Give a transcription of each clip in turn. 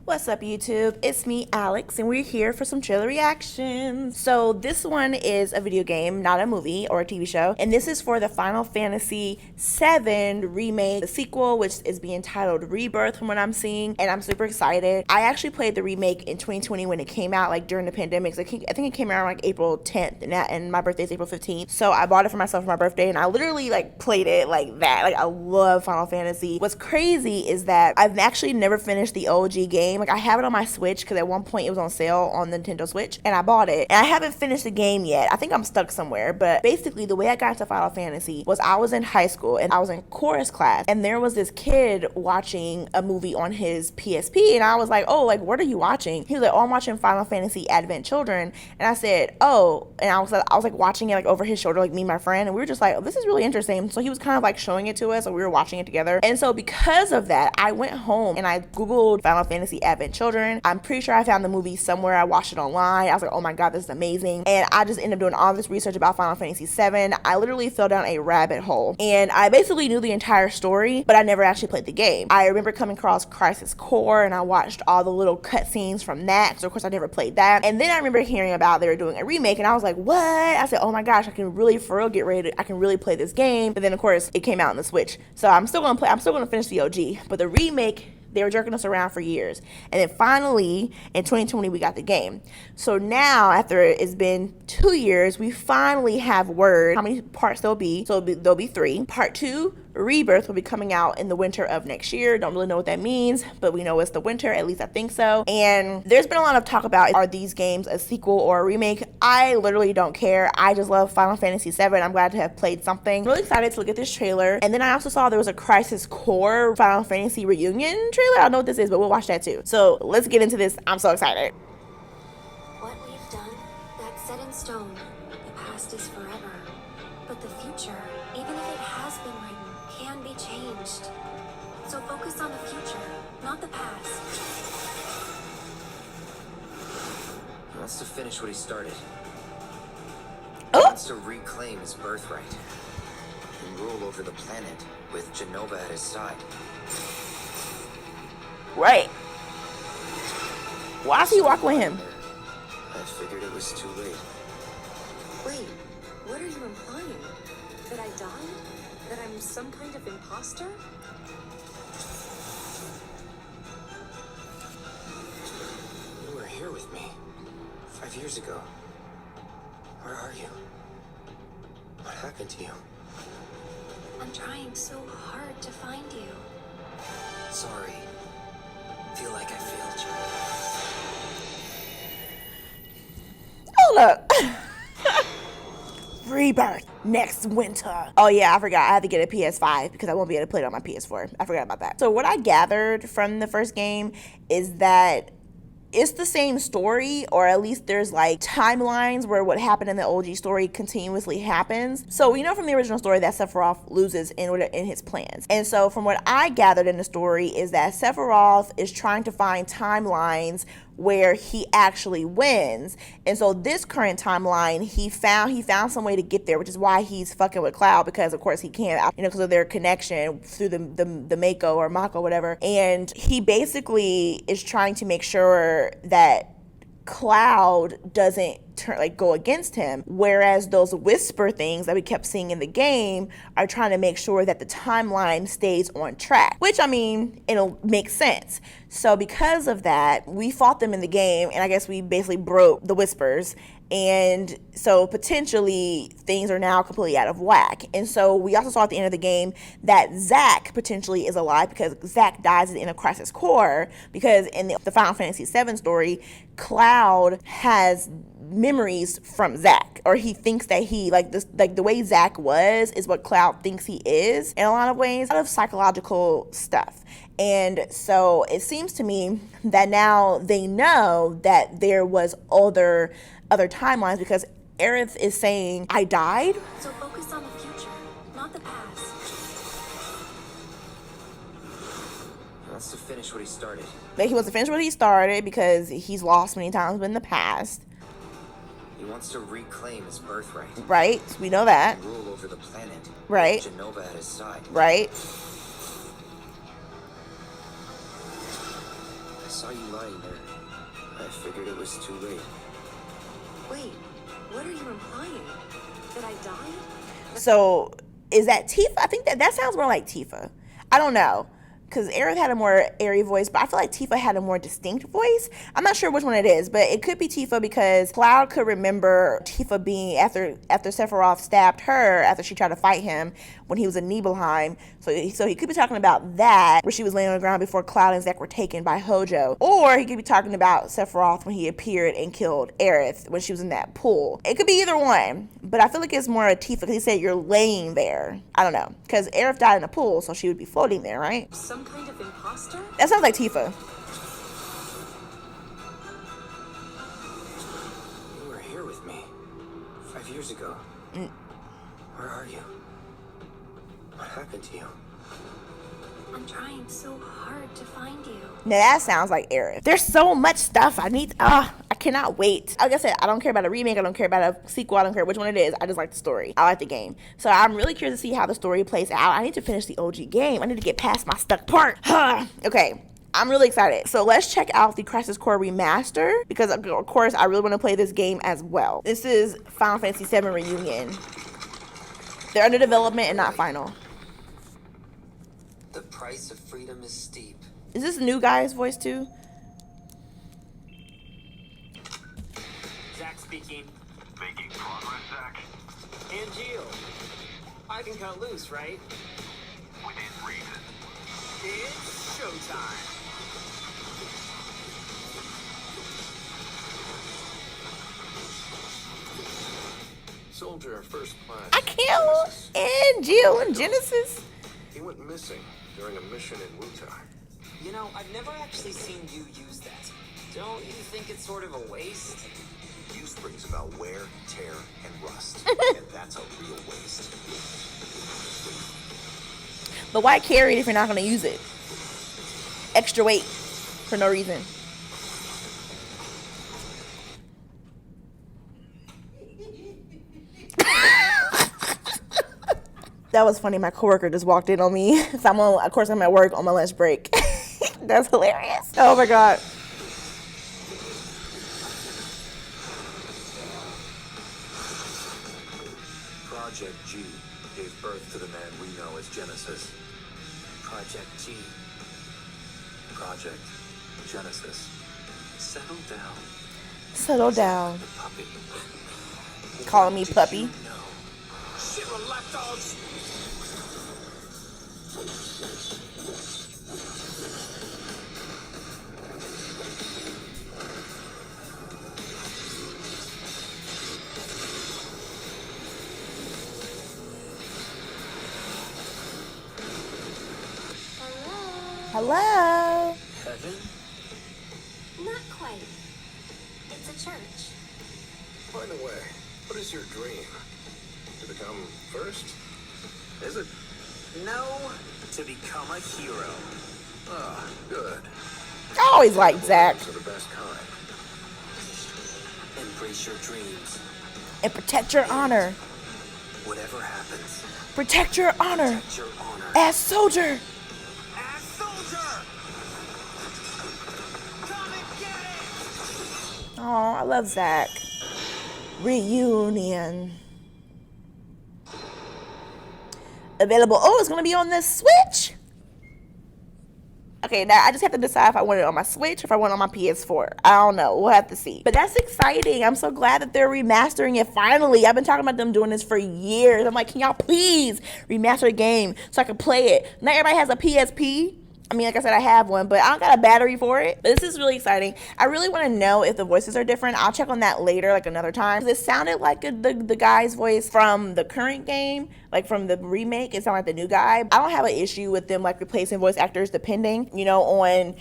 What's up, YouTube? It's me, Alex, and we're here for some trailer reactions. So this one is a video game, not a movie or a TV show, and this is for the Final Fantasy VII remake, the sequel, which is being titled Rebirth from what I'm seeing, and I'm super excited. I actually played the remake in 2020 when it came out, like during the pandemic. So I think it came out like April 10th, and my birthday is April 15th. So I bought it for myself for my birthday, and I literally like played it like that. Like I love Final Fantasy. What's crazy is that I've actually never finished the OG game. Like I have it on my Switch because at one point it was on sale on the Nintendo Switch and I bought it, and I haven't finished the game yet. I think I'm stuck somewhere, but basically the way I got into Final Fantasy was I was in high school and I was in chorus class, and there was this kid watching a movie on his PSP, and I was like, oh, like what are you watching? He was like, oh, I'm watching Final Fantasy Advent Children. And I said, oh, and I was like watching it like over his shoulder, like me and my friend, and we were just like, oh, this is really interesting. So he was kind of like showing it to us, and we were watching it together. And so because of that, I went home and I googled Final Fantasy Advent Children. I'm pretty sure I found the movie somewhere. I watched it online. I was like, oh my god, this is amazing. And I just ended up doing all this research about Final Fantasy VII. I literally fell down a rabbit hole, and I basically knew the entire story, but I never actually played the game. I remember coming across Crisis Core, and I watched all the little cutscenes from that, so of course I never played that. And then I remember hearing about they were doing a remake, and I was like, what? I said, oh my gosh, I can really for real get ready I can really play this game. But then of course it came out on the Switch, so I'm still gonna finish the OG, but the remake, they were jerking us around for years. And then finally, in 2020, we got the game. So now, after it's been 2 years, we finally have word how many parts there'll be. So there'll be 3. Part 2, Rebirth, will be coming out in the winter of next year. Don't really know what that means, but we know it's the winter, at least I think so. And there's been a lot of talk about, are these games a sequel or a remake? I literally don't care. I just love Final Fantasy VII. I'm glad to have played something. I'm really excited to look at this trailer. And then I also saw there was a Crisis Core Final Fantasy reunion trailer. I don't know what this is, but we'll watch that too. So let's get into this. I'm so excited. What we've done, that's set in stone. The past is forever. But the future, even if it has been written, can be changed. So focus on the future, not the past. He wants to finish what he started. Oh. He wants to reclaim his birthright and rule over the planet with Jenova at his side. Right. Why is he walking with him? I figured it was too late. Wait, what are you implying? That I died? That I'm some kind of imposter? You were here with me 5 years ago. Where are you? What happened to you? I'm trying so hard to find you. Sorry. Feel like I failed you. Hold up. Rebirth next winter. Oh yeah, I forgot. I had to get a PS5 because I won't be able to play it on my PS4. I forgot about that. So what I gathered from the first game is that it's the same story, or at least there's like timelines where what happened in the OG story continuously happens. So we know from the original story that Sephiroth loses in his plans. And so from what I gathered in the story is that Sephiroth is trying to find timelines where he actually wins. And so this current timeline, he found some way to get there, which is why he's fucking with Cloud, because of course he can't, because of their connection through the Mako or Mako, whatever. And he basically is trying to make sure that Cloud doesn't go against him, whereas those whisper things that we kept seeing in the game are trying to make sure that the timeline stays on track, which I mean, it'll make sense. So because of that, we fought them in the game, and I guess we basically broke the whispers, and so potentially things are now completely out of whack. And so we also saw at the end of the game that Zack potentially is alive, because Zack dies at the end of Crisis Core, because in the Final Fantasy VII story, Cloud has memories from Zack, or he thinks that he the way Zack was is what Cloud thinks he is in a lot of ways, a lot of psychological stuff. And so it seems to me that now they know that there was other timelines, because Aerith is saying, I died. So focus on the future, not the past. He wants to finish what he started. Like he wants to finish what he started because he's lost many times in the past. He wants to reclaim his birthright. Right, we know that. And rule over the planet. Right. With Jenova at his side. Right. I saw you lying there. I figured it was too late. Wait, what are you implying? That I died? So is that Tifa? I think that sounds more like Tifa. I don't know. Because Aerith had a more airy voice, but I feel like Tifa had a more distinct voice. I'm not sure which one it is, but it could be Tifa because Cloud could remember Tifa being after Sephiroth stabbed her after she tried to fight him when he was in Nibelheim. So he could be talking about that, where she was laying on the ground before Cloud and Zack were taken by Hojo. Or he could be talking about Sephiroth when he appeared and killed Aerith when she was in that pool. It could be either one, but I feel like it's more a Tifa because he said you're laying there. I don't know, because Aerith died in a pool, so she would be floating there, right? Some kind of imposter? That sounds like Tifa. You were here with me 5 years ago. Where are you? What happened to you? I'm trying so hard to find you. Now that sounds like Aerith. There's so much stuff I need. I cannot wait. Like I said, I don't care about a remake. I don't care about a sequel. I don't care which one it is. I just like the story. I like the game. So I'm really curious to see how the story plays out. I need to finish the OG game. I need to get past my stuck part. Okay. I'm really excited. So let's check out the Crisis Core remaster because of course I really want to play this game as well. This is Final Fantasy VII Reunion. They're under development and not final. The price of freedom is steep. Is this a new guy's voice too? Zack speaking. Making progress, Zack. And Jill. I can cut loose, right? Within reason. It's showtime. Soldier first class. I can't. And Jill and Genesis. He went missing during a mission in Wutai. You know, I've never actually seen you use that. Don't you think it's sort of a waste? Use brings about wear, tear, and rust. And that's a real waste. But why carry it if you're not going to use it? Extra weight for no reason. That was funny. My coworker just walked in on me. So of course, I'm at work on my lunch break. That's hilarious. Oh my God. Project G gave birth to the man we know as Genesis. Project G. Project Genesis. Settle down. Settle down. The puppy. Calling me puppy. No. Shira lapdogs! Hello. Heaven? Not quite. It's a church. By the way, what is your dream? To become first? Is it? No. To become a hero. Ah, good. I always liked Zack. Those are the best kind. Embrace your dreams. And protect your honor. Whatever happens, Protect your honor. protect your honor. As soldier. As soldier! Come and get it! Oh, I love Zack. Reunion. Available. Oh, it's going to be on the Switch. Okay, now I just have to decide if I want it on my Switch or if I want it on my PS4. I don't know. We'll have to see. But that's exciting. I'm so glad that they're remastering it finally. I've been talking about them doing this for years. I'm like, can y'all please remaster the game so I can play it? Not everybody has a PSP. I mean, like I said, I have one, but I don't got a battery for it. But this is really exciting. I really want to know if the voices are different. I'll check on that later, like another time. It sounded like the guy's voice from the current game, like from the remake. It sounded like the new guy. I don't have an issue with them like replacing voice actors depending, you know, on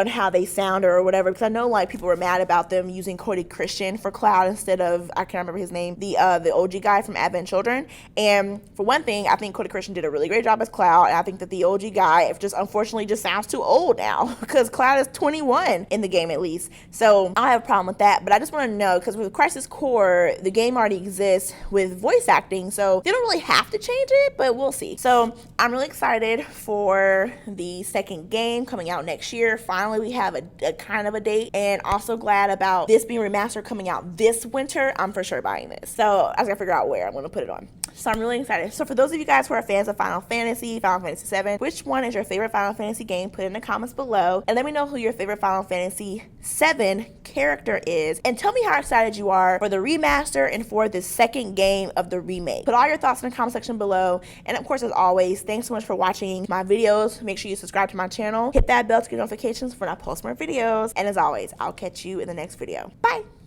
how they sound or whatever. Because I know like people were mad about them using Cody Christian for Cloud instead of, I can't remember his name, the OG guy from Advent Children. And for one thing, I think Cody Christian did a really great job as Cloud. And I think that the OG guy, if just unfortunately just sounds too old now because Cloud is 21 in the game at least. So I don't have a problem with that, but I just want to know because with Crisis Core, the game already exists with voice acting, so they don't really have to change it, but we'll see. So I'm really excited for the second game coming out next year. Finally, we have a kind of a date, and also glad about this being remastered coming out this winter. I'm for sure buying this. So I was gonna figure out where I'm gonna put it on. So I'm really excited. So for those of you guys who are fans of Final Fantasy VII, which one is your favorite Final Fantasy game? Put it in the comments below, and let me know who your favorite Final Fantasy VII character is, and tell me how excited you are for the remaster and for the second game of the remake. Put all your thoughts in the comment section below, and of course, as always, thanks so much for watching my videos. Make sure you subscribe to my channel, hit that bell to get notifications when I post more videos, and as always, I'll catch you in the next video. Bye!